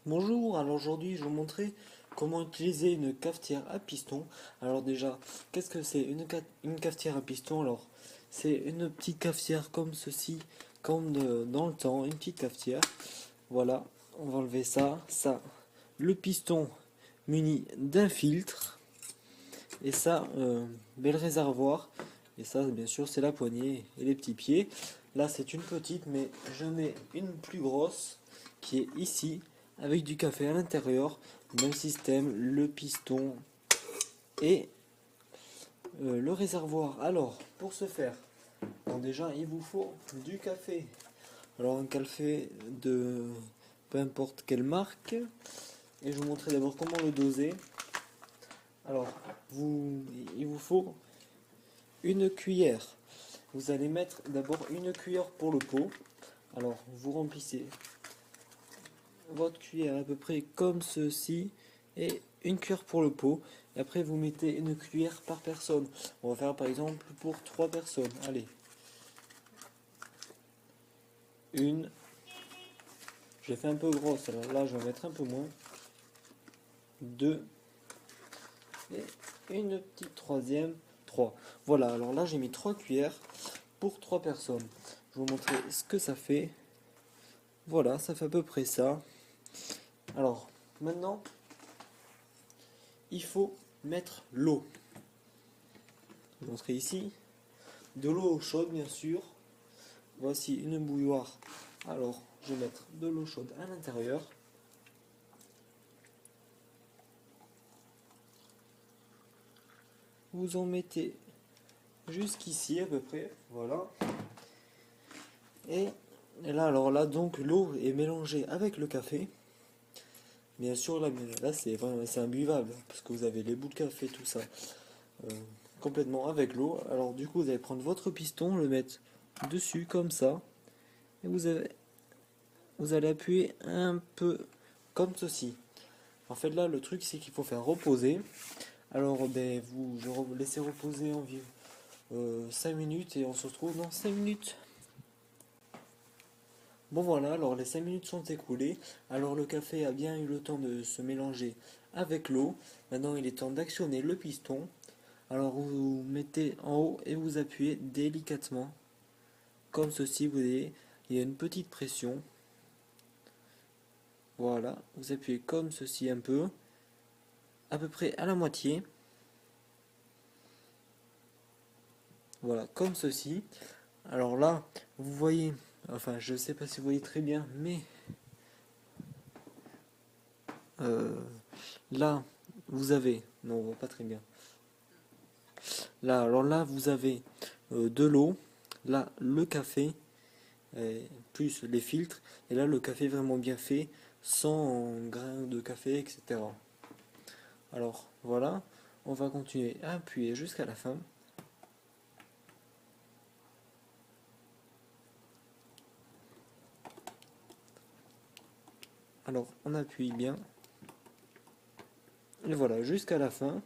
Bonjour, alors aujourd'hui je vais vous montrer comment utiliser une cafetière à piston. Alors déjà, qu'est-ce que c'est une cafetière à piston? Alors, c'est une petite cafetière comme ceci, dans le temps, une petite cafetière. Voilà, on va enlever le piston muni d'un filtre, et le réservoir, et ça bien sûr c'est la poignée et les petits pieds. Là c'est une petite, mais je mets une plus grosse qui est ici, avec du café à l'intérieur, même système, le piston et le réservoir. Alors pour ce faire, bon, déjà il vous faut du café. Alors un café de peu importe quelle marque, et je vous montrer d'abord comment le doser. Alors il vous faut une cuillère. Vous allez mettre d'abord une cuillère pour le pot. Alors vous remplissez votre cuillère à peu près comme ceci, et une cuillère pour le pot. Et après vous mettez une cuillère par personne. On va faire par exemple pour 3 personnes. Allez, une. J'ai fait un peu grosse, alors là je vais mettre un peu moins. Deux. Et une petite troisième. Trois. Voilà, alors là j'ai mis 3 cuillères pour 3 personnes. Je vais vous montrer ce que ça fait. Voilà, ça fait à peu près ça. Alors, maintenant, il faut mettre l'eau. Je vais montrer ici. De l'eau chaude, bien sûr. Voici une bouilloire. Alors, je vais mettre de l'eau chaude à l'intérieur. Vous en mettez jusqu'ici à peu près. Voilà. Et là, alors là, donc, l'eau est mélangée avec le café. Bien sûr, là c'est imbuvable, parce que vous avez les bouts de café, tout ça, euh, complètement avec l'eau. Alors du coup, vous allez prendre votre piston, le mettre dessus comme ça, et vous allez appuyer un peu comme ceci. En fait, là, le truc, c'est qu'il faut faire reposer. Alors, je laissez reposer environ 5 minutes, et on se retrouve dans 5 minutes. Bon voilà, alors les 5 minutes sont écoulées. Alors le café a bien eu le temps de se mélanger avec l'eau. Maintenant, il est temps d'actionner le piston. Alors vous mettez en haut et vous appuyez délicatement, comme ceci. Vous voyez, il y a une petite pression. Voilà, vous appuyez comme ceci un peu, à peu près à la moitié. Voilà, comme ceci. Alors là, vous voyez, enfin je ne sais pas si vous voyez très bien, mais euh, là, vous avez, non, on voit pas très bien. Là, alors là, vous avez de l'eau, là, le café, plus les filtres, et là, le café vraiment bien fait, sans grains de café, etc. Alors, voilà, on va continuer à appuyer jusqu'à la fin. Alors, on appuie bien, et voilà, jusqu'à la fin.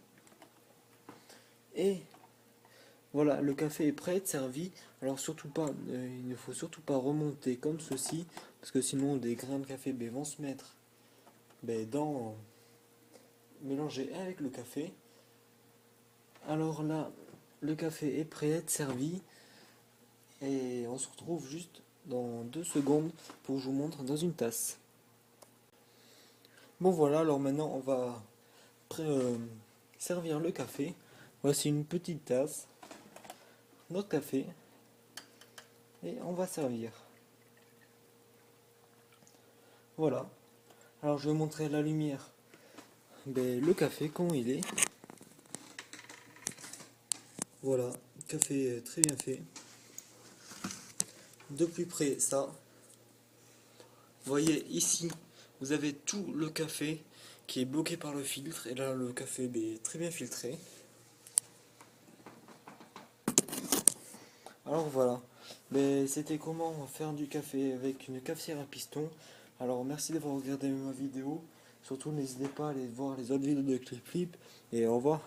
Et voilà, le café est prêt à être servi. Alors surtout pas, il ne faut surtout pas remonter comme ceci, parce que sinon des grains de café vont se mettre dans mélanger avec le café. Alors là, le café est prêt à être servi, et on se retrouve juste dans 2 secondes pour que je vous montre dans une tasse. Bon voilà, alors maintenant on va servir le café. Voici une petite tasse, notre café, et on va servir. Voilà. Alors je vais montrer à la lumière le café comment il est. Voilà, café très bien fait. De plus près, ça. Vous voyez ici, vous avez tout le café qui est bloqué par le filtre. Et là, le café est très bien filtré. Alors voilà, c'était comment faire du café avec une cafetière à piston. Alors merci d'avoir regardé ma vidéo. Surtout n'hésitez pas à aller voir les autres vidéos de Clip Flip. Et au revoir.